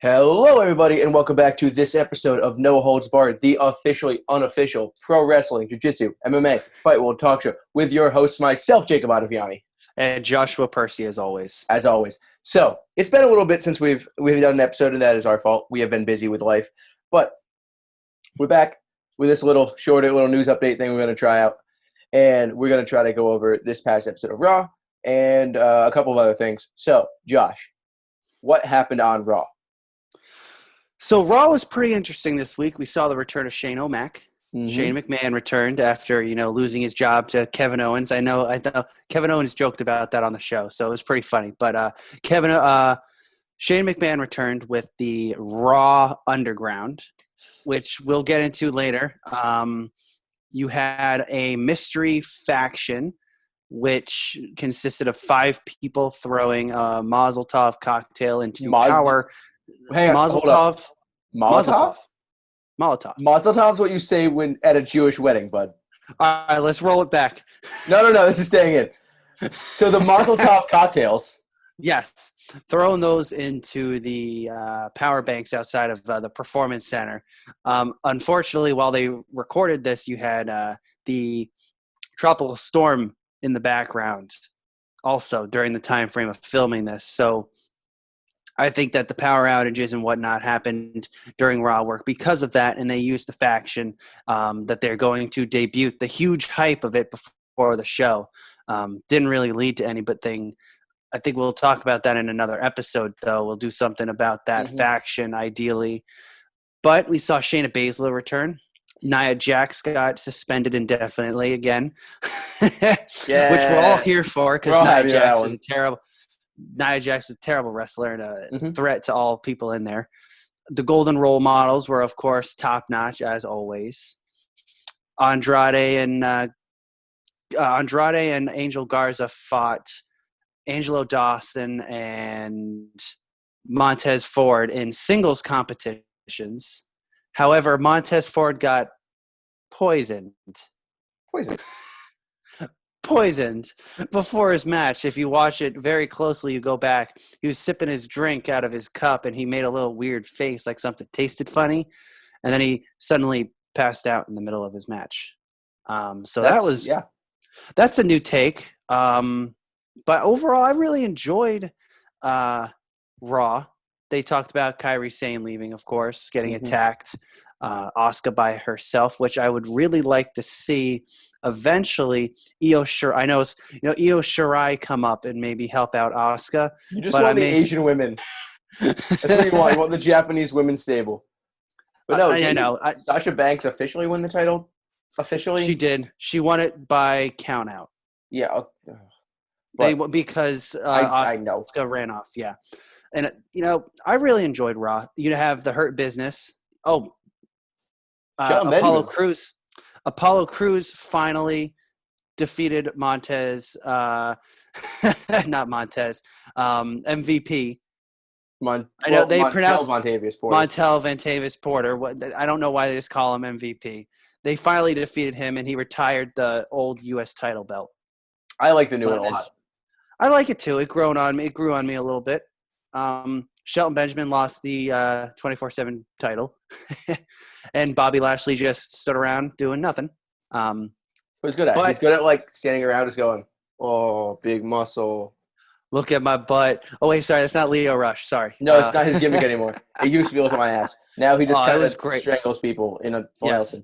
Hello, everybody, and welcome back to this episode of No Holds Barred, the officially unofficial pro wrestling, jiu-jitsu, MMA, fight world talk show with your host, myself, Jacob Ottaviani, And Joshua Percy, as always. as always. So it's been a little bit since we've done an episode, and that is our fault. We have been busy with life, but we're back with this little news update thing we're going to try out, and we're going to try to go over this past episode of Raw and a couple of other things. So, Josh, what happened on Raw? So Raw was pretty interesting this week. We saw the return of Shane O'Mac. Mm-hmm. Shane McMahon returned after, losing his job to Kevin Owens. I know Kevin Owens joked about that on the show, so it was pretty funny. But Shane McMahon returned with the Raw Underground, which we'll get into later. You had a mystery faction, which consisted of 5 people throwing a Mazel Tov cocktail into power. Hang on, hold up. Molotov? Molotov. Mazel Tov's what you say when at a Jewish wedding, bud. All right, let's roll it back. No, this is staying in. So the Mazel Tov cocktails. Yes, throwing those into the power banks outside of the Performance Center. Unfortunately, while they recorded this, you had the tropical storm in the background also during the time frame of filming this. So I think that the power outages and whatnot happened during Raw work because of that, and they used the faction that they're going to debut. The huge hype of it before the show didn't really lead to anything. I think we'll talk about that in another episode, though. We'll do something about that faction, ideally. But we saw Shayna Baszler return. Nia Jax got suspended indefinitely again, which we're all here for because Nia Jax is a terrible wrestler and a threat to all people in there. The Golden Role Models were, of course, top-notch, as always. Andrade and Angel Garza fought Angelo Dawson and Montez Ford in singles competitions. However, Montez Ford got poisoned before his match. If you watch it very closely, you go back, he was sipping his drink out of his cup and he made a little weird face like something tasted funny, and then he suddenly passed out in the middle of his match. That's a new take. But overall, I really enjoyed Raw. They talked about Kairi Sane leaving, of course, getting attacked. Asuka by herself, which I would really like to see eventually. Io Shirai come up and maybe help out Asuka. You just want the Asian women. That's what you want. You want the Japanese women's stable. But no, I know. Sasha Banks officially win the title? Officially? She did. She won it by count out. Yeah. Because I know. Asuka ran off, yeah. And, I really enjoyed Raw. You have the Hurt Business. Apollo Crews finally defeated Montez. Not Montez. MVP. I know they pronounce Montel Vantavis Porter. I don't know why they just call him MVP. They finally defeated him, and he retired the old U.S. title belt. I like the new one a lot. I like it too. It grew on me a little bit. Shelton Benjamin lost the 24/7 title, and Bobby Lashley just stood around doing nothing. What he's good at? He's good at standing around, just going, "Oh, big muscle. Look at my butt." Oh wait, sorry, that's not Leo Rush. Sorry. No, it's not his gimmick anymore. It used to be "Look at my ass." Now he just kind of strangles people in a full yes.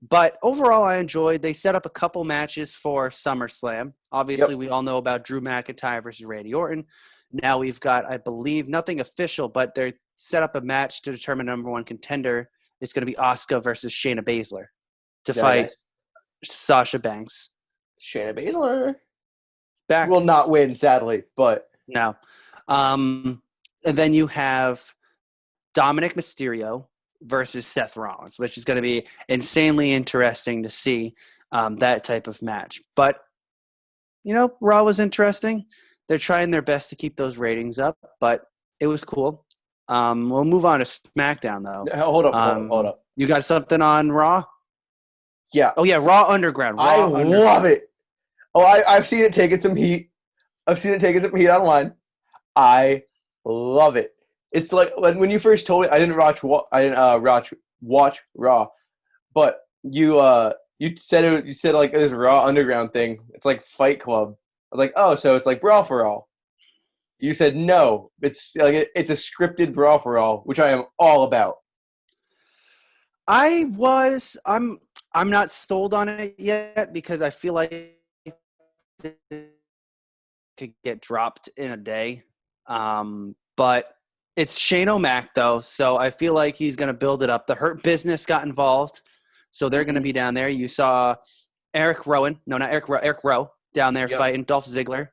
But overall, I enjoyed. They set up a couple matches for SummerSlam. Obviously, we all know about Drew McIntyre versus Randy Orton. Now we've got, I believe, nothing official, but they set up a match to determine number one contender. It's going to be Asuka versus Shayna Baszler to fight Sasha Banks. Shayna Baszler back will not win, sadly, but no. And then you have Dominic Mysterio versus Seth Rollins, which is going to be insanely interesting to see that type of match. But, Raw was interesting. They're trying their best to keep those ratings up, but it was cool. We'll move on to SmackDown, though. Hold up. You got something on Raw? Yeah. Oh, yeah, Raw Underground. Love it. Oh, I've seen it taking some heat. Online. I love it. It's like when you first told me, I didn't I didn't watch Raw, but you said you said like this Raw Underground thing. It's like Fight Club. I was like, oh, so it's like Brawl for All. You said no. It's like it's a scripted Brawl for All, which I am all about. I'm not sold on it yet because I feel like it could get dropped in a day. But it's Shane O'Mac though, so I feel like he's going to build it up. The Hurt Business got involved, so they're going to be down there. You saw Eric Rowan, no, not Eric Rowe, Eric Rowe down there fighting Dolph Ziggler.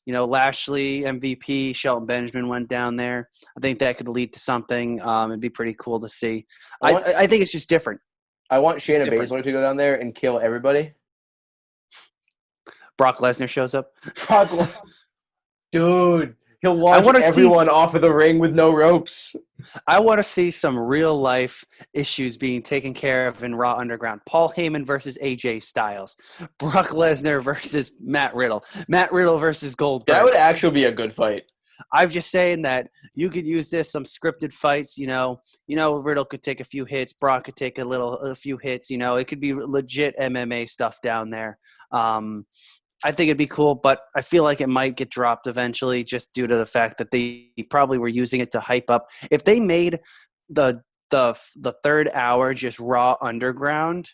Lashley, MVP, Shelton Benjamin went down there. I think that could lead to something. It'd be pretty cool to see. I think it's just different. I want Shayna Baszler to go down there and kill everybody. Brock Lesnar shows up. Dude, he'll launch everyone off of the ring with no ropes. I want to see some real life issues being taken care of in Raw Underground. Paul Heyman versus AJ Styles. Brock Lesnar versus Matt Riddle. Matt Riddle versus Goldberg. That would actually be a good fight. I'm just saying that you could use some scripted fights. Riddle could take a few hits. Brock could take a few hits. It could be legit MMA stuff down there. I think it'd be cool, but I feel like it might get dropped eventually just due to the fact that they probably were using it to hype up. If they made the third hour just Raw Underground,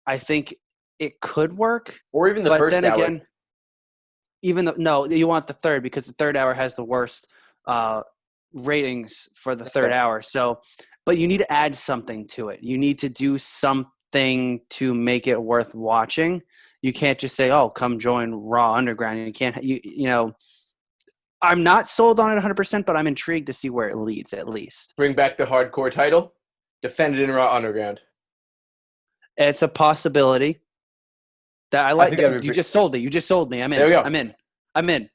I think it could work. Or even the first hour. But then again, no, you want the third because the third hour has the worst ratings for the third hour. So, but you need to add something to it. You need to do something to make it worth watching. You can't just say, "Oh, come join Raw Underground." You can't. I'm not sold on it 100%, but I'm intrigued to see where it leads. At least bring back the hardcore title, defend it in Raw Underground. It's a possibility. That I like. You just sold it. You just sold me. I'm in. There we go. I'm in.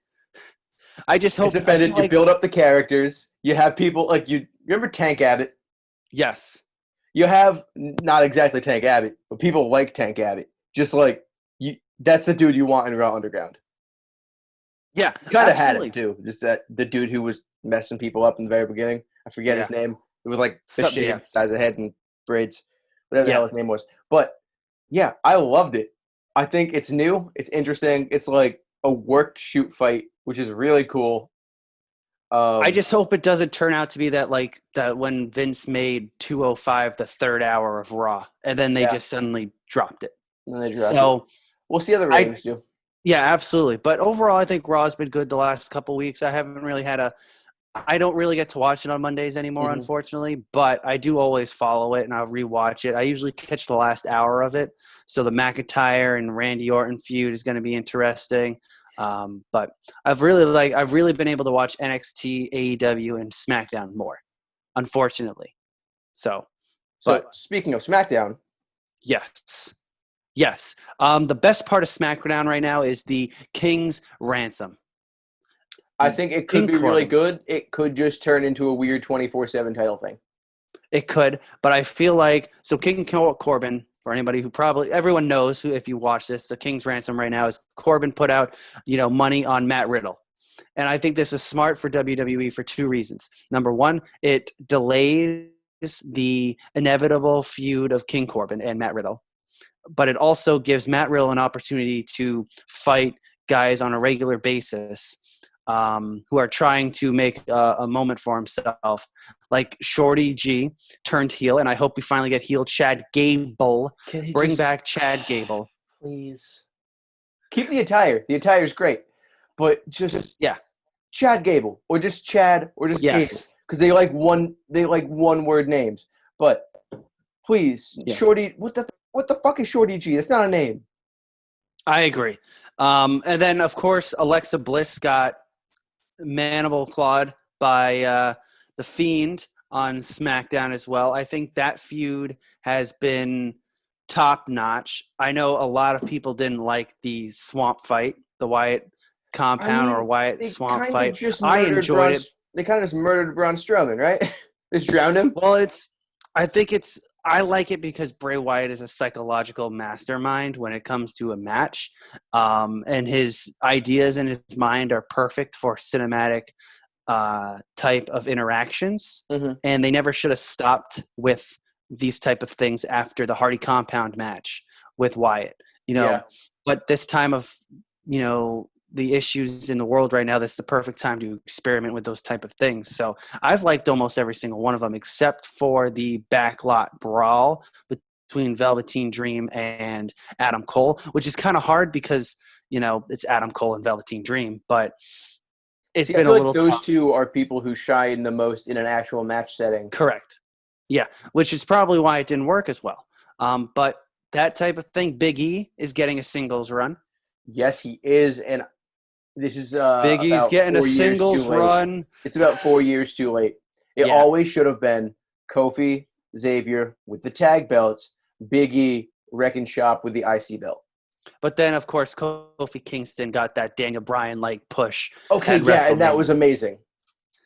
I just hope it's defended. You build up the characters. You have people like you. Remember Tank Abbott? Yes. You have not exactly Tank Abbott, but people like Tank Abbott. Just like. That's the dude you want in Raw Underground. Yeah, you kind of had it too. Just that the dude who was messing people up in the very beginning. I forget his name. It was like the shaved size of head and braids, whatever the hell his name was. But yeah, I loved it. I think it's new. It's interesting. It's like a worked shoot fight, which is really cool. I just hope it doesn't turn out to be that when Vince made 205 the third hour of Raw, and then they just suddenly dropped it. And they dropped it. We'll see how the ratings do. Yeah, absolutely. But overall, I think Raw's been good the last couple weeks. I haven't really I don't really get to watch it on Mondays anymore, unfortunately. But I do always follow it, and I'll rewatch it. I usually catch the last hour of it. So the McIntyre and Randy Orton feud is going to be interesting. But I've really been able to watch NXT, AEW, and SmackDown more, unfortunately. So speaking of SmackDown. Yes. The best part of SmackDown right now is the King's Ransom. I think it could be really good. It could just turn into a weird 24/7 title thing. It could, but I feel like King Corbin, for anybody who everyone knows who, if you watch this, the King's Ransom right now is Corbin put out, money on Matt Riddle. And I think this is smart for WWE for two reasons. Number one, it delays the inevitable feud of King Corbin and Matt Riddle. But it also gives Matt Riddle an opportunity to fight guys on a regular basis who are trying to make a moment for himself. Like Shorty G turned heel, and I hope we finally get heel Chad Gable. Bring back Chad Gable. Please. Keep the attire. The attire is great. But just Chad Gable. Or just Chad or just Gable. Because they like one word names. But please, Shorty, what the fuck is Shorty G? That's not a name. I agree. And then, of course, Alexa Bliss got mandible clawed by The Fiend on SmackDown as well. I think that feud has been top-notch. I know a lot of people didn't like the swamp fight, the Wyatt compound or Wyatt swamp fight. I enjoyed it. They kind of just murdered Braun Strowman, right? Just drowned him? Well, I like it because Bray Wyatt is a psychological mastermind when it comes to a match. And his ideas in his mind are perfect for cinematic type of interactions, Mm-hmm. and they never should have stopped with these type of things after the Hardy Compound match with Wyatt. Yeah. But this time of the issues in the world right now, this is the perfect time to experiment with those type of things. So I've liked almost every single one of them except for the backlot brawl between Velveteen Dream and Adam Cole, which is kind of hard because it's Adam Cole and Velveteen Dream, but it's See, I been a feel like little those tough. two are people who shine the most in an actual match setting. Correct. Yeah, which is probably why it didn't work as well. But that type of thing, Big E is getting a singles run. Yes, he is, and this is Big E's about getting a 4 years too singles late. run. It's about 4 years too late. It Yeah, always should have been Kofi, Xavier with the tag belts, Big E, Wrecking Shop with the IC belt. but then of course Kofi Kingston got that Daniel Bryan like push Okay, at yeah, and that was WrestleMania. amazing.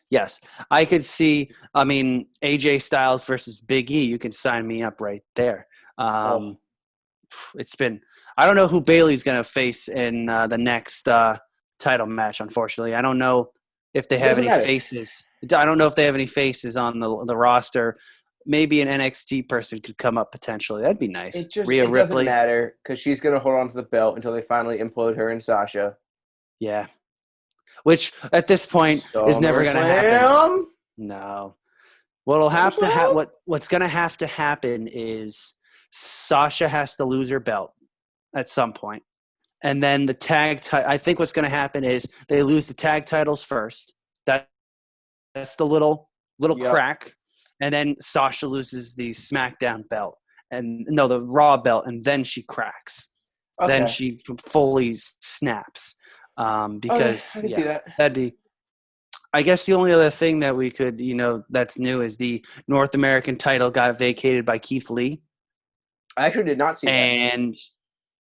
Yes, I could see. I mean, AJ Styles versus Big E. You can sign me up right there. Oh, It's been. I don't know who Bailey's going to face in the next title match. Unfortunately, I don't know if they it have doesn't any matter. faces. I don't know if they have any faces on the roster. Maybe an NXT person could come up potentially. That'd be nice. Rhea It doesn't Ripley. matter because she's gonna hold on to the belt until they finally implode her and Sasha. Yeah. Which at this point is never going to happen. SummerSlam. No. What'll have to SummerSlam. what's going to have to happen is Sasha has to lose her belt at some point. And then the I think what's going to happen is they lose the tag titles first. That's the little Yep. crack. And then Sasha loses the SmackDown belt and no, the Raw belt, and then she cracks. Then Okay. she fully snaps. Okay, Because I can see that. that'd be. I guess the only other thing that we could, that's new is the North American title got vacated by Keith Lee. I actually did not see that. And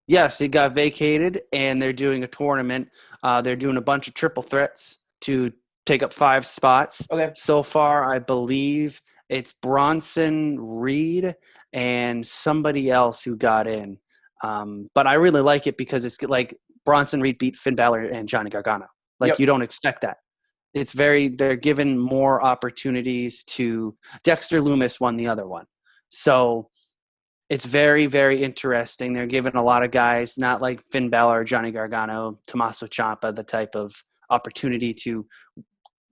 yes, it got vacated, and they're doing a tournament. They're doing a bunch of triple threats to take up 5 spots. Okay. So far, I believe it's Bronson Reed and somebody else who got in. But I really like it because it's like Bronson Reed beat Finn Balor and Johnny Gargano. Like, Yep. you don't expect that. They're given more opportunities to Dexter Lumis won the other one. So it's very, very interesting. They're giving a lot of guys, not like Finn Balor or Johnny Gargano, Tommaso Ciampa, the type of opportunity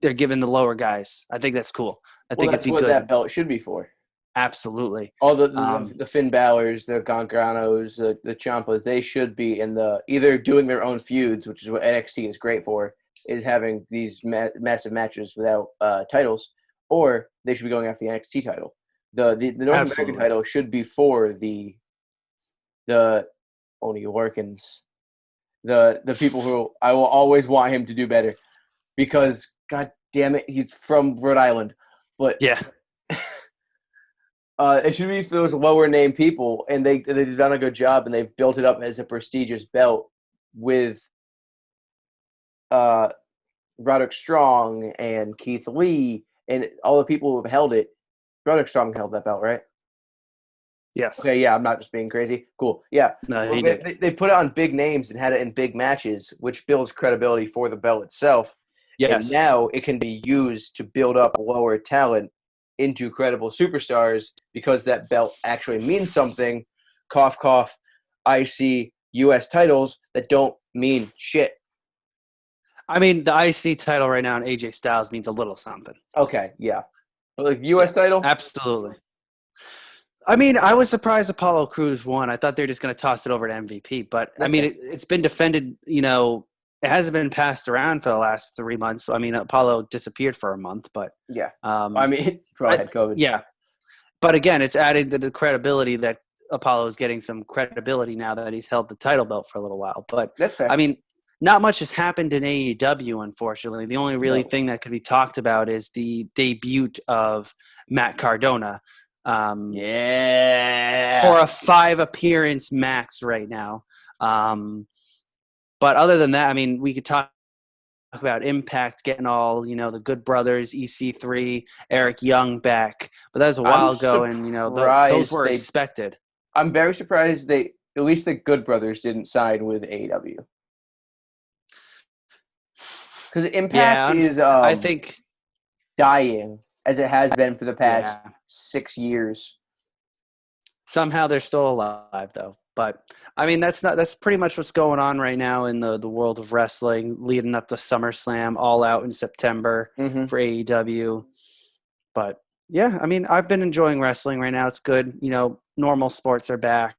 they're giving the lower guys. I think that's cool. I Well, think it'd that's be what good. that belt should be for. Absolutely. All the Finn Balors, the Garganos, the Ciampas, they should be in either doing their own feuds, which is what NXT is great for, is having these massive matches without titles, or they should be going after the NXT title. The North American title should be for the Oney Lorcans, the people who I will always want him to do better, because God damn it, he's from Rhode Island, but Yeah. It should be for those lower name people, and they've done a good job, and they've built it up as a prestigious belt with Roderick Strong and Keith Lee and all the people who have held it. Roderick Strong held that belt, right? Yes. Okay, yeah, I'm not just being crazy. Cool, yeah. No, Well, he did. they put it on big names and had it in big matches, which builds credibility for the belt itself. And Yes. now it can be used to build up lower talent into credible superstars because that belt actually means something. Cough, cough, IC U.S. titles that don't mean shit. I mean, the IC title right now in AJ Styles means a little something. Okay, yeah. But like U.S. title? Absolutely. I mean, I was surprised Apollo Crews won. I thought they were just going to toss it over to MVP. But, I mean, it's been defended, it hasn't been passed around for the last 3 months. So, I mean, Apollo disappeared for a month. But yeah. I mean, probably had COVID. Yeah. But, again, it's added to the credibility that Apollo is getting some credibility now that he's held the title belt for a little while. But, that's fair. I mean, not much has happened in AEW, unfortunately. The only thing that could be talked about is the debut of Matt Cardona. Yeah. For a 5 appearance max right now. But other than that, I mean, we could talk about Impact getting all, the Good Brothers, EC3, Eric Young back. But that was a while ago, and, those were expected. I'm very surprised at least the Good Brothers didn't sign with AEW. Because Impact Yeah, is I think. dying as it has been for the past Yeah. 6 years. Somehow they're still alive though. But I mean that's pretty much what's going on right now in the world of wrestling leading up to SummerSlam, All Out in September Mm-hmm. for AEW. But yeah, I mean I've been enjoying wrestling right now. It's good. Normal sports are back.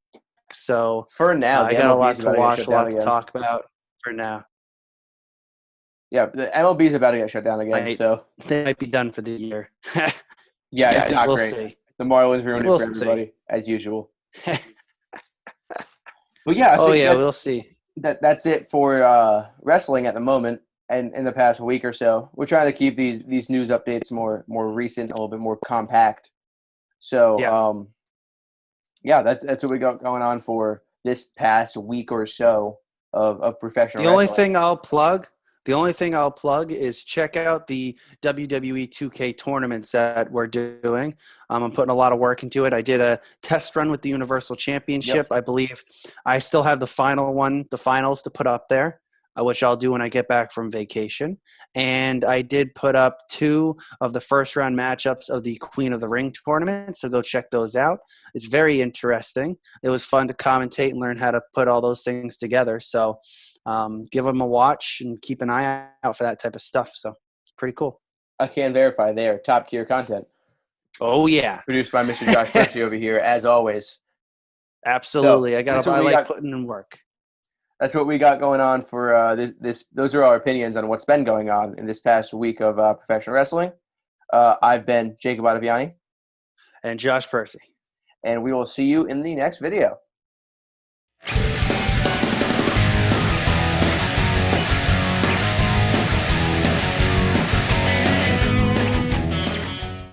So For now, the I got a MLB is lot to about to get watch, shut a down lot to again. talk about for now. Yeah, the MLB is about to get shut down again. So They might be done for the year. yeah, it's not We'll great. see. The Marlins ruined it We'll for see. everybody as usual. But yeah, I Oh think yeah, we'll see. that's it for wrestling at the moment. And in the past week or so, we're trying to keep these news updates more recent, a little bit more compact. So Yeah. yeah, that's what we got going on for this past week or so of professional The only wrestling. thing I'll plug, the only thing I'll plug is check out the WWE 2K tournaments that we're doing. I'm putting a lot of work into it. I did a test run with the Universal Yep. Championship. I believe I still have the finals to put up there, which I'll do when I get back from vacation. And I did put up 2 of the first round matchups of the Queen of the Ring tournament. So go check those out. It's very interesting. It was fun to commentate and learn how to put all those things together. So give them a watch and keep an eye out for that type of stuff. So it's pretty cool. I can verify there. Top tier content. Oh yeah, Produced by Mr. Josh Percy over here, as always. So absolutely. that's what I we like got. putting in work. That's what we got going on for this. Those are our opinions on what's been going on in this past week of professional wrestling. I've been Jacob Ottaviani, And Josh Percy. and we will see you in the next video.